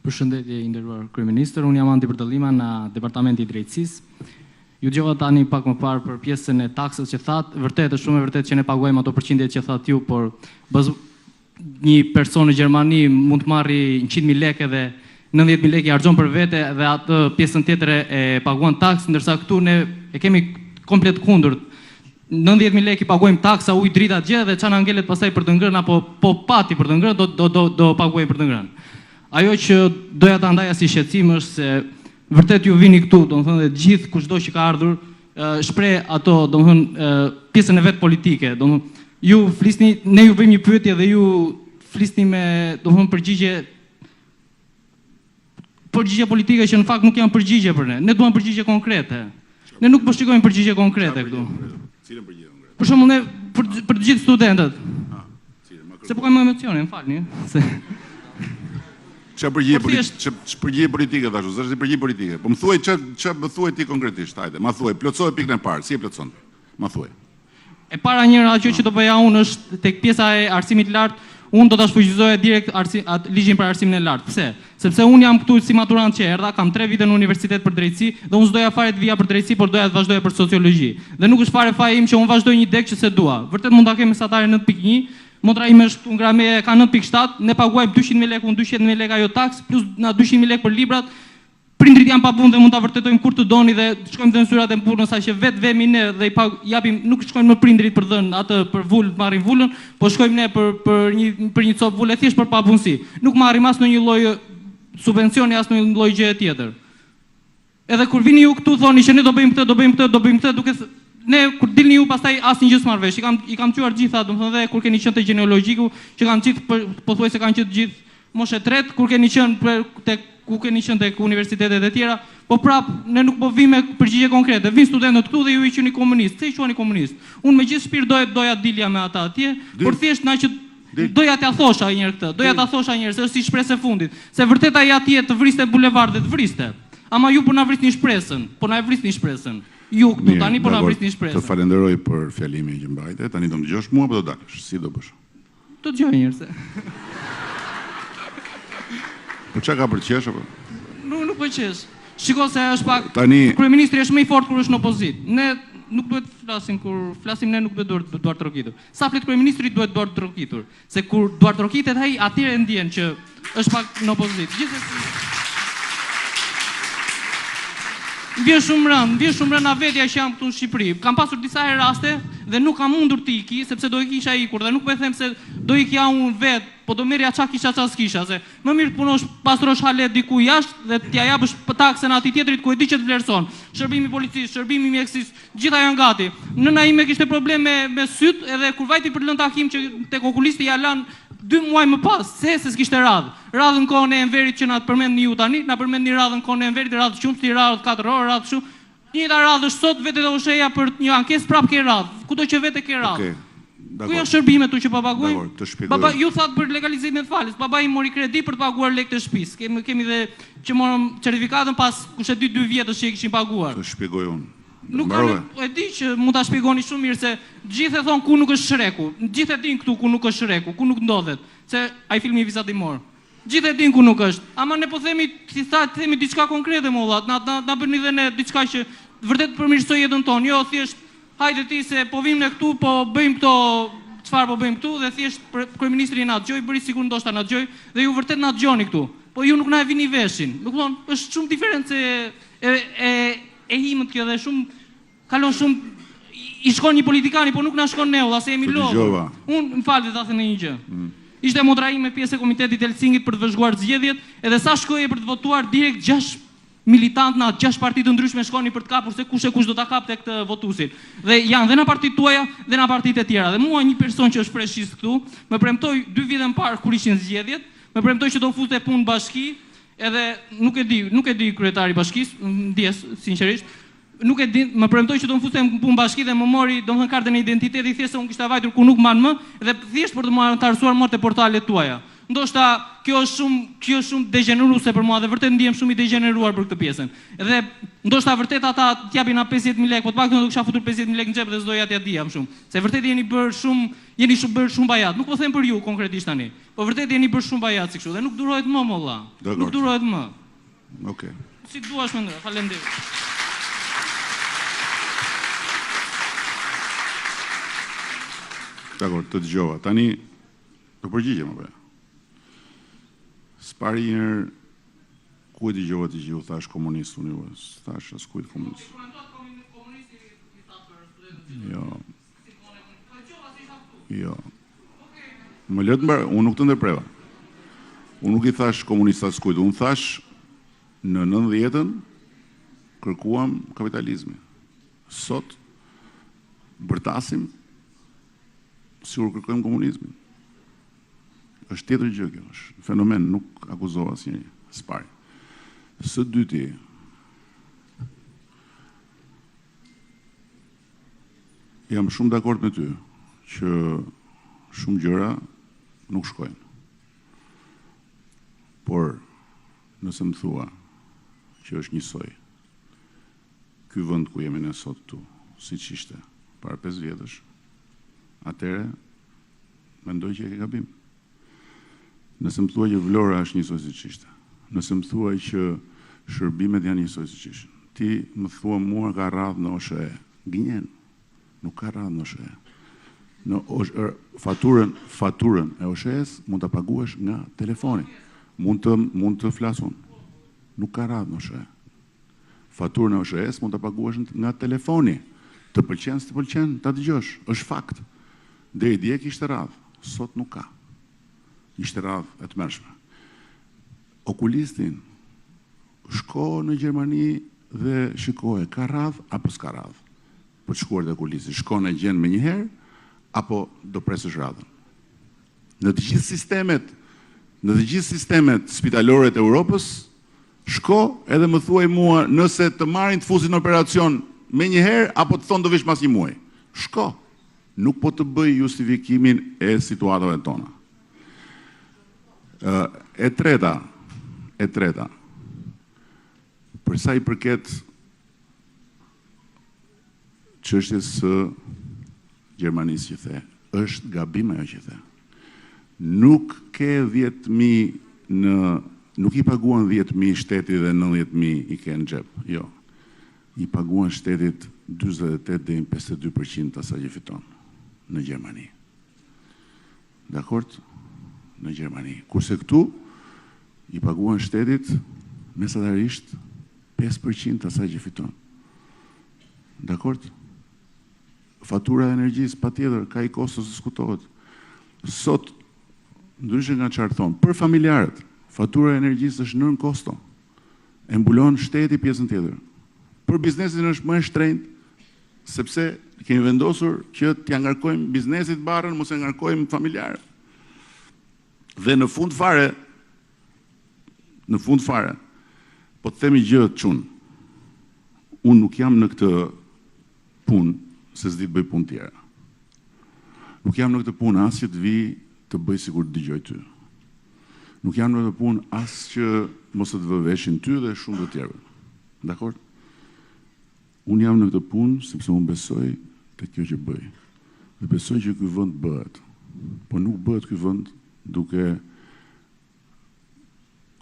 Përshëndetje i nderuar kryeministër, unë jam Andi Bardallima nga Departamenti i Drejtësisë. Ju dëgjova tani pak më parë për pjesën e taksës që thatë, vërtet është shumë e vërtet që ne paguajmë ato përqindjet që thatë ju, por një person në Gjermani mund të marri 100.000 lekë dhe 90.000 lekë i harxhon për vete dhe atë pjesën tjetër e paguan taksë, ndërsa këtu ne e kemi komplet kundërt. 90.000 lekë i paguajmë taksa, ujë, drita, gjë dhe çana ngelet pastaj për të ngrënë apo po pati për të ngrënë do paguajmë për të ngrënë. Ajo që doja ta ndaja si shqetësim është se vërtet ju vini këtu, domethënë dhe gjithë kushdo që ka ardhur shpreh ato, domethënë pjesën e vet politike, domethënë ju flisni, ne ju bëjmë një pyetje dhe ju flisni me domethënë përgjigje politike që në fakt nuk janë përgjigje për ne. Ne duam përgjigje konkrete. Ne nuk po shikojmë përgjigje konkrete këtu. Cilën përgjigje konkrete? Për shembull ne për të gjithë studentët. Se po kam emocione, më falni, se Çfarë përgjigje politike thashë, s'është përgjigje politike. Po më thuaj çfarë më thuaj ti konkretisht, hajde. Ma thuaj, plotësoj pikën e parë, si e plotson? Ma thuaj. E para njëra gjë që do bëja unë është tek pjesa e arsimit lart, unë do ta shfuqizoja direkt ligjin për arsimin e lartë. Pse? Sepse unë jam këtu si maturant që erdha, kam 3 vite në universitet për drejtësi dhe unë s'doja fare të vija për drejtësi, por doja të vazhdoja për sociologji. Dhe nuk është fare faji im që unë vazhdoj një deg që se dua. Vërtet mund ta kem mesatare 9.1. Motra ime është këtu ngrame ka 9.7, ne paguajmë 200.000 lekë, unë 200.000 lekë ajo taksë, plus na 200.000 lekë për librat. Prindrit janë pa punë dhe mund ta vërtetojmë kur të doni dhe shkojmë në zyrat e punës saqë vetë vemi ne dhe japim, nuk shkojmë më prindrit për dhënë atë për vul, marrim vulën, po shkojmë ne për një copë vule thjesht për papunësi. Nuk marrim as në një lloj subvencioni as në një lloj gjëje tjetër. Edhe kur vini ju këtu thoni që ne do bëjmë këtë, duke ne kur dilni ju pastaj asnjë gjë s'marr vesh. I kam thyer gjitha, domethënë dhe kur keni qenë te gjenealogjiku, që kanë gjithë pothuajse kanë qenë gjithë moshë tretë, kur keni qenë tek universitetet e tjera, po prap ne nuk po vime përgjigje konkrete. Vin studentët këtu dhe ju i quani komunist. Pse i quani komunist? Unë me gjithë shpirt doja dilja me ata atje, por thjesht na që doja t'ia thosha një herë këtë. Doja ta thosha një herë se është si shpresë e fundit. Se vërtet ai atje të vriste bulevardit, vriste. Ama ju po na vrisni shpresën, po na e vrisni shpresën. Ju këtu tani po na vrisni shpresën. Të falenderoj për fjalimin që mbajte. Tani do më dëgjosh mua apo do dalësh? Si do bësh? Do dëgjoj një herë se. Po çka ka për të qesh apo? Nuk po qesh. Shiko se është pak kryeministri është më i fortë kur është në opozitë. Ne nuk duhet flasim kur flasim ne nuk duhet duart trokitur. Sa flet kryeministri duhet duart trokitur. Se kur duart trokitet ai atëherë ndjen që është pak në opozitë. Gjithsesi Vjen shumë rënd vetja që jam këtu në Shqipëri. Kam pasur disa herë raste dhe nuk kam mundur të iki, sepse do ikisha ikur dhe nuk po e them se do ikja unë vetë, po do merrja çka kisha ças kisha, se më mirë të punosh pastrosh halet diku jashtë dhe t'ja japësh taksën atij tjetrit ku e di që të vlerëson. Shërbimi policisë, shërbimi mjekësisë, gjitha janë gati. Nëna ime kishte probleme me syt edhe kur vajti për lënë takim që tek okulisti ja lan 2 muaj më pas, se s'kishte radhë. Radhën kohën e Enverit që na përmendni ju tani, na përmendni radhën kohën e Enverit, radhë qumshti, radhë 4 orë, radhë shumë. Njëta radhë është sot vetë do usheja për një ankesë prap ke radhë. Kudo që vete ke radhë. Ku janë shërbimet tu që pa paguajnë? Baba ju thatë për legalizimin e falës. Baba i mori kredi për të paguar lekët e shtëpisë. Kemi dhe që morëm certifikatën pas kush e di 2 vjetësh që e kishin paguar. Të shpjegoj unë. Nuk e di që mund ta shpjegoni shumë mirë se gjithë e thon ku nuk është shreku. Gjithë e din këtu ku nuk është shreku, ku nuk ndodhet. Se ai filmi vizatimor. Gjithë e din ku nuk është. Ama ne po themi, si tha, themi diçka konkrete më valla. Na bëni dhe ne diçka që vërtet përmirësoj jetën tonë. Jo thjesht hajde ti se po vim ne këtu, po bëjmë këto, çfarë po bëjmë këtu dhe thjesht kryeministri na dëgjoi, bëri sikur ndoshta na dëgjoi dhe ju vërtet na dëgjoni këtu. Po ju nuk na e vini veshin. Do të thonë, është shumë diferencë e himët kjo dhe shumë kalon shumë i shkon një politikani, po nuk na shkon ne, valla se jemi lodhur. Unë më falë ta them një gjë. Ishte motra ime pjesë e komitetit Helsinkit për të vëzhguar zgjedhjet, edhe sa shkoje për të votuar direkt 6 militant na 6 parti të ndryshme shkoni për të kapur se kush do ta kapte këtë votuesin. Dhe janë dhe në partitë tuaja dhe në partitë e tjera. Dhe mua një person që është freshist këtu, më premtoi 2 vite më parë kur ishin zgjedhjet, më premtoi që do fuste punë bashki, edhe nuk e di kryetari i bashkisë, ndjes sinqerisht. Nuk e di, më premtoi që do të futem punë bashki dhe më mori, domethënë kartën e identitetit, thjesht unë kishte vajtur ku nuk mban më dhe thjesht për të më antarësuar më te portalet tuaja. ndoshta kjo është shumë degeneruese për mua dhe vërtet ndihem shumë i degeneruar për këtë pjesën. Edhe ndoshta vërtet ata t'japin na 50.000 lekë, po të paktën do kisha futur 50.000 lekë në xhep dhe s'doja t'ia dija më shumë. Se vërtet jeni bërë shumë bajat. Nuk po them për ju konkretisht tani, po vërtet jeni bërë shumë bajat si kështu dhe nuk durohet më molla. Nuk durohet më. Okej. Si duash mendoj. Faleminderit. Dakor, të dëgjova. Tani të përgjigjem apo? S'pari njërë, ku e dëgjova të gjithu, thash komunist unë ju, thash as kujt komunist. Jo. Më lëtë mërë, unë nuk të ndërpreva. Unë nuk i thash komunist as kujt, unë thash në 90-ën kërkuam kapitalizmi. Sot, bërtasim, sigur kërkojmë komunizmin. Është tjetër gjë kjo, është fenomen, nuk akuzoha asnjëri, s'pari. Së dyti, jam shumë dakord me ty që shumë gjëra nuk shkojnë. Por nëse më thua që është njësoj ky vend ku jemi ne sot këtu, siç ishte para 5 vjetësh, atëre mendoj që e ke gabim. Nëse më thua që Vlora është njësoj siç ishte, nëse më thua që shërbimet janë njësoj siç ishin, ti më thua mua ka radhë në OSHE, gënjen, nuk ka radhë në OSHE. Në faturën e OSHE-s mund ta paguash nga telefoni. Mund të flasun. Nuk ka radhë në OSHE. Faturën e OSHE-s mund ta paguash nga telefoni. Të pëlqen, s'të pëlqen, ta dëgjosh, është fakt. Deri dje kishte radhë, sot nuk ka. Ishte radhë e tmerrshme. Okulistin, shko në Gjermani dhe shikoje, ka radhë apo s'ka radhë? Për të shkuar te okulisti, shko në gjen me njëherë, apo do presësh radhën? Në të gjithë sistemet spitalore të Europës, shko edhe më thuaj mua nëse të marrin të fusin në operacion me njëherë, apo të thonë do vish mas një muaj. Shko. Nuk po të bëj justifikimin e situatave tona. E treta, për sa i përket çështjes së Gjermanisë që the, është gabim ajo që the. Nuk ke 10.000 nuk i paguan 10.000 shtetit dhe 90.000 i ke në xhep. Jo. I paguan shtetit 48 deri në 52% asaj që fiton në Gjermani. Dakor? Në Gjermani. Kurse këtu i paguan shtetit mesatarisht 5% asaj që fiton. Dakor? Fatura e energjisë patjetër ka i kosto se diskutohet. Sot, ndryshe nga çfarë thon, për familjarët, fatura e energjisë është nën kosto. E mbulon shteti pjesën tjetër. Për biznesin është më e shtrenjtë, sepse kemi vendosur që t'ia ngarkojmë biznesit barrën, mos e ngarkojmë familjarët. Dhe në fund fare, po të themi gjë të çun. Unë nuk jam në këtë punë se s'di të bëj punë tjera. Nuk jam në këtë punë as që të vi të bëj sikur të dëgjoj ty. Nuk jam në këtë punë as që mos të vëveshin ty dhe shumë të tjerëve. Dakor? Unë jam në këtë punë sepse unë besoj te kjo që bëj. Dhe besoj që ky vend bëhet. Po nuk bëhet ky vend duke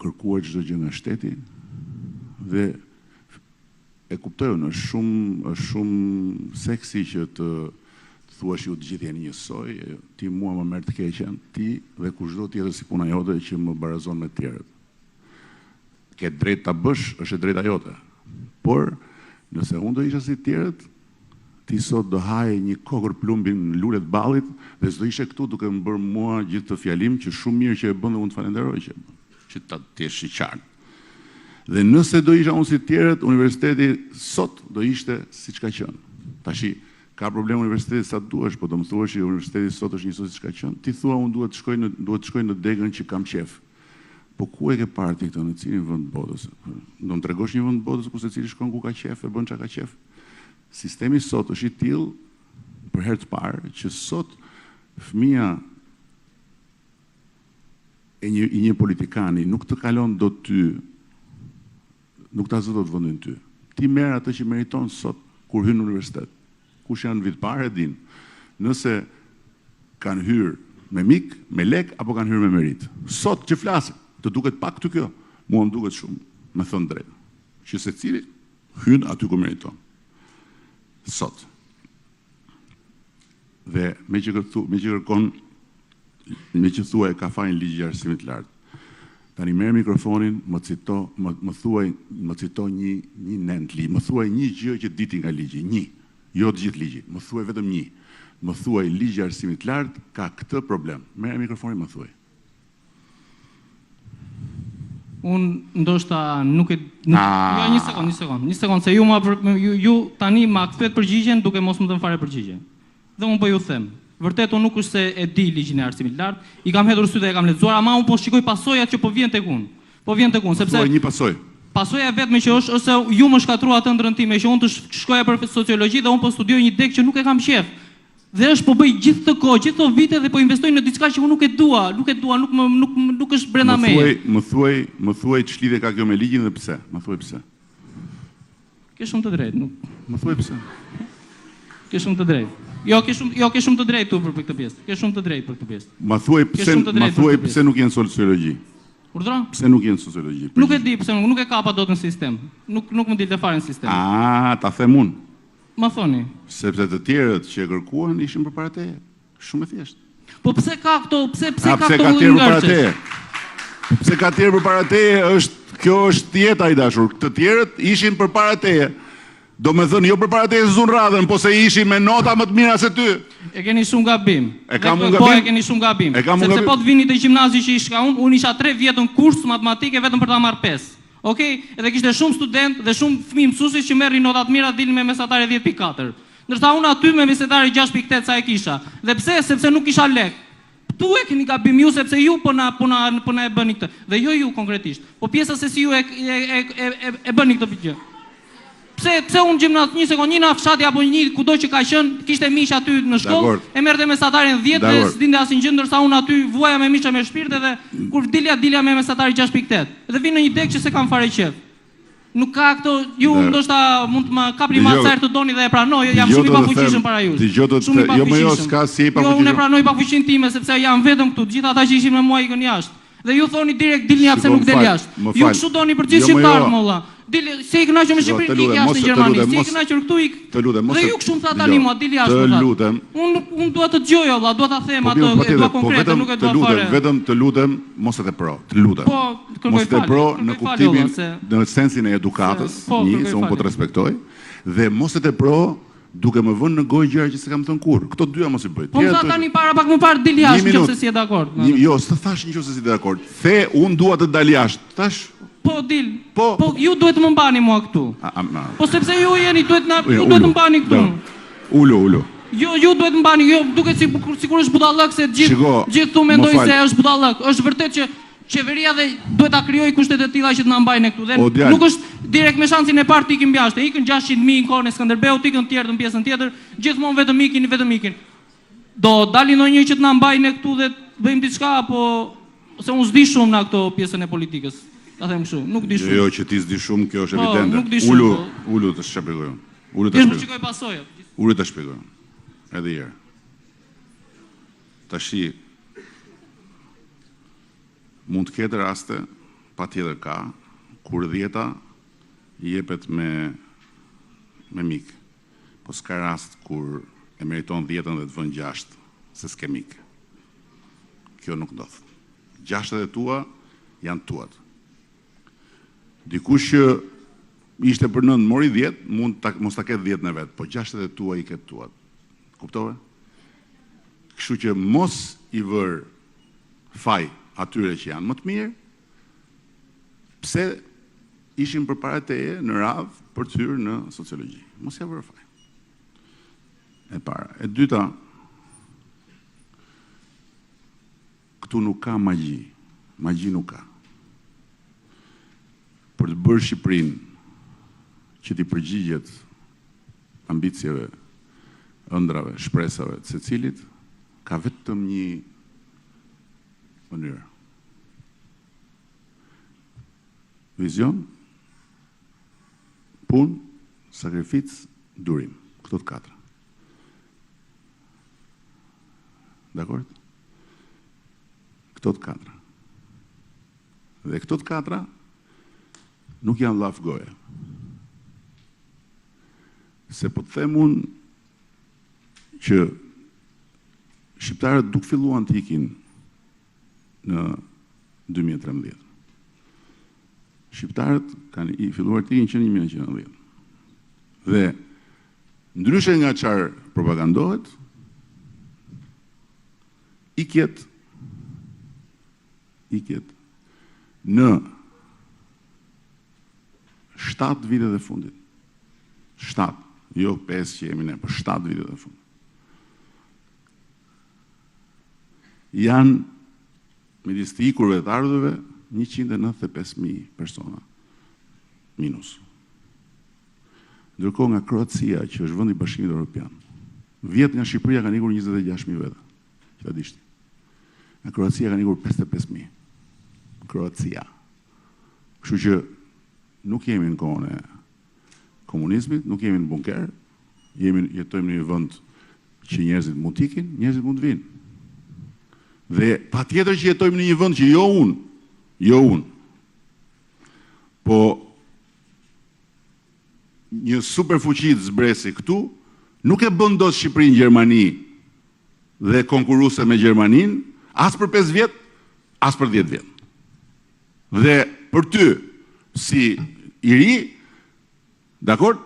kërkuar çdo gjë nga shteti dhe e kuptoj, është shumë seksi që të thuash ju të gjithë jeni njësoj, ti mua më merr të keqen, ti dhe kushdo tjetër si puna jote që më barazon me të tjerët. Ke drejt ta bësh, është e drejta jote. Por nëse unë do isha si të tjerët, ti sot do haje një kokër plumbin në lulet ballit dhe s'do ishe këtu duke më bërë mua gjithë të fjalim që shumë mirë që e bën dhe unë të falenderoj që ta t'jesh i qartë. Dhe nëse do isha unë si të tjerët, universiteti sot do ishte siç ka qenë. Tashi ka problem universiteti sa duash, po do më thuash që universiteti sot është njësoj siç ka qenë. Ti thua unë duhet të shkoj në degën që kam qef. Po ku e ke parë ti këtë, në cilin vend të botës? Do më tregosh një vend të botës ku secili shkon ku ka qef e bën çka ka qef? Sistemi sot është i tillë për herë të parë që sot fëmia i një politikani nuk të kalon do ty, nuk ta zë do të vëndin ty. Ti merr atë që meriton sot, kur hyn në universitet. Kush janë vit parë e din. Nëse kanë hyrë me mik, me lek, apo kanë hyrë me merit. Sot që flasim, të duket pak të kjo, mua më duket shumë, me thënë drejtë. Që se cili hyn aty ku meriton. Sot. Dhe me që kërkon, me që thua e ka fajnë ligji i arsimit lartë. Tani merr mikrofonin, më cito një nend ligj, më thuaj një gjë që diti nga ligji, një, jo të gjithë ligji, më thuaj vetëm një. Më thuaj ligji i arsimit lartë ka këtë problem. Merr mikrofonin, më thuaj. Unë ndoshta nuk e... Jo, një sekond, se ju tani ma kthejt përgjigjen duke mos më dhënë fare përgjigje. Dhe unë po ju them, vërtet unë nuk është se e di ligjin e arsimit lartë, i kam hedhur sytë dhe e kam lexuar, ama unë po shikoj pasojat që po vjen tek unë. Po vjen tek unë, sepse... Thuaj një pasojë. Pasoja e vetme që është se ju më shkatrua atë ëndrrën time që unë të shkoja për sociologji dhe unë po studioj një dek që nuk e kam qef. Dhe është po bëj gjithë të kohë, gjithë të vite dhe po investoj në diçka që unë nuk e dua, nuk është brenda meje. Më thuaj ç'lidhje ka kjo me ligjin dhe pse? Më thuaj pse. Ke shumë të drejtë, nuk. Më thuaj pse. Ke shumë të drejtë. Jo, ke shumë të drejtë tu për këtë pjesë. Ke shumë të drejtë për këtë pjesë. Më thuaj pse nuk jenë sociologji. Urdhëro? Pse nuk jenë sociologji? Nuk e di pse nuk e kapa dot në sistem. Nuk më dilte fare në sistem. Ta them unë. Ma thoni. Sepse të tjerët që e kërkuan ishin përpara teje. Shumë e thjeshtë. Po pse ka këto, pse ka këto ngërçes? Pse ka tjerë përpara teje, kjo është jeta i dashur. Të tjerët ishin përpara teje. Do me thënë, jo përpara teje zun radhën, po se ishin me nota më të mira se ty. E keni shumë gabim. E keni shumë gabim. Sepse po të vini te gjimnazi që ishka unë isha 3 vjet në kurs matematike vetëm për ta marrë 5. Okej, edhe kishte shumë student dhe shumë fëmijë mësuesi që merrin nota të mira dilin me mesatare 10.4. Ndërsa unë aty me mesatare 6.8 sa e kisha. Dhe pse? Sepse nuk kisha lek. Tu e keni gabim ju sepse ju po na e bëni këtë. Dhe jo ju konkretisht. Po pjesa se si ju e bëni këtë gjë. Pse unë gjimnaz një sekond, një në fshati apo një kudo që ka qenë, kishte mish aty në shkollë, e merrte mesatarin 10 dhe s'dinte asnjë gjë, ndërsa unë aty vuaja me misha me shpirt dhe kur dilja me mesatarin 6.8. Dhe vinë në një dek që se kam fare qef. Nuk ka këto, ju ndoshta mund të më kapni më sa herë të doni dhe e pranoj, jam shumë i pafuqishëm para jush. Shumë i pafuqishëm. Jo, unë e pranoj pafuqinë time sepse jam vetëm këtu, të gjithë ata që ishin me mua ikën jashtë. Dhe ju thoni direkt dilni pse nuk del jashtë. Ju kështu doni për gjithë shqiptarët molla. Se i kënaqur me Shqipërinë, ik jashtë në Gjermani. Se i kënaqur këtu ik. Dhe ju kështu më tha tani mua, dil jashtë. Të lutem. Unë dua të dëgjoj valla, dua ta them atë, dua konkrete, nuk e dua fare. Vetëm të lutem, mos e tepro. Të lutem. Po, kërkoj fjalë. Mos e tepro në kuptimin, në sensin e edukatës, se unë po të respektoj, dhe mos e tepro duke më vënë në gojë gjëra që s'e kam thënë kurrë. Këto dyja mos i bëj. Po tha tani pak më parë dil jashtë nëse si je dakord. Jo, s'të thash nëse si je dakord. The, unë dua të dal jashtë. Thash po dil. Po ju duhet të më mbani mua këtu. Po sepse ju jeni duhet të më mbani këtu. Ulu. Ju duhet të mbani, jo duket sikur është budallëk se gjithë tu mendojnë se është budallëk. Është vërtet që qeveria dhe duhet ta krijojë kushtet e tilla që të na mbajnë këtu. Dhe nuk është direkt me shansin e parë të ikim jashtë. Ikën 600.000 në kohën e Skënderbeut, ikën të tjerë në pjesën tjetër, gjithmonë vetëm ikin. Do dalin ndonjë që të na mbajnë këtu dhe bëjmë diçka apo se unë s'di shumë në këto pjesën e politikës. Ta them kështu, nuk di shumë. Jo, që ti s'di shumë, kjo është evidente. Nuk di shumë. Ulu të shpjegoj. Shikoj pasojat. Ulu të shpjegoj. Edhe herë. Tashi mund të ketë raste, patjetër ka, kur dhjeta i jepet me mik. Po s'ka rast kur e meriton 10-ën dhe të vën 6, se s'ke mik. Kjo nuk ndodh. 6 e tua janë tuat. Dikush që ishte për 9 mori 10, mos ta ketë 10 në vet, po 6 e tua i ketë tuat. Kuptove? Kështu që mos i vër faj atyre që janë më të mirë, pse ishin përpara teje në radhë për të hyrë në sociologji. Mos ja vër faj. E para. E dyta, këtu nuk ka magji. Magji nuk ka. Për të bërë Shqipërinë që t'i përgjigjet ambicjeve, ëndrave, shpresave të secilit, ka vetëm një mënyrë. vizion, punë, sakrificë, durim. Këto të katra. Dakord? Këto të katra. Dhe këto të katra nuk janë laf goje. Se po të them unë që shqiptarët duk filluan të ikin në 2013. Shqiptarët kanë filluar të ikin që në 1990. Dhe ndryshe nga qarë propagandohet, ikjet në 7 vitet e fundit. 7, jo 5 që jemi ne, për 7 vitet e fundit. Janë midis të ikurve të ardhurve 195.000 persona minus. Ndërkohë nga Kroacia, që është vendi i Bashkimit Evropian, vjet nga Shqipëria kanë ikur 26.000 veta. Që ta dishti. Nga Kroacia kanë ikur 55.000. Kroacia. Kështu që nuk jemi në kohën e komunizmit, nuk jemi në bunker, jetojmë në një vend që njerëzit mund të ikin, njerëzit mund të vinë. Dhe patjetër që jetojmë në një vend që jo unë, po një superfuqi të zbresi këtu, nuk e bën dot Shqipërinë Gjermani dhe konkuruse me Gjermaninë, as për 5 vjet, as për 10 vjet. Dhe për ty, si i ri, dakord,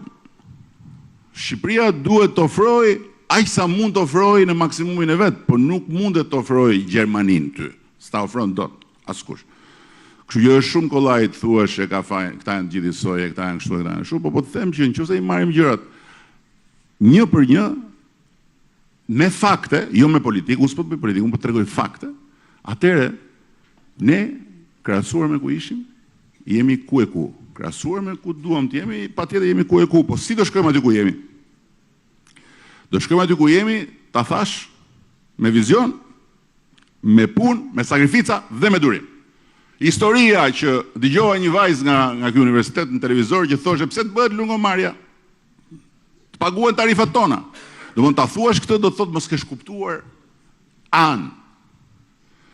Shqipëria duhet të ofrojë aq sa mund të ofrojë në maksimumin e vet, por nuk mundet të ofrojë Gjermaninë ty. S'ta ofron dot askush. Kështu që është shumë kollaj të thuash e ka fajin, këta janë gjithë soje, këta janë kështu, këta janë kështu, po të them që nëse i marrim gjërat një për një, me fakte, jo me politikë, unë s'po të bëj politikë, unë po tregoj fakte, atëre ne krahasuar me ku ishim, jemi ku e ku. Krahasuar me ku duam të jemi, patjetër jemi ku e ku, po si do shkojmë aty ku jemi? Do shkojmë aty ku jemi, ta thash, me vizion, me punë, me sakrifica dhe me durim. Historia që dëgjova një vajzë nga ky universitet në televizor që thoshte pse të bëhet lungomarrja? Të paguhen tarifat tona. Do mund ta thuash këtë, do të thotë mos ke kuptuar anë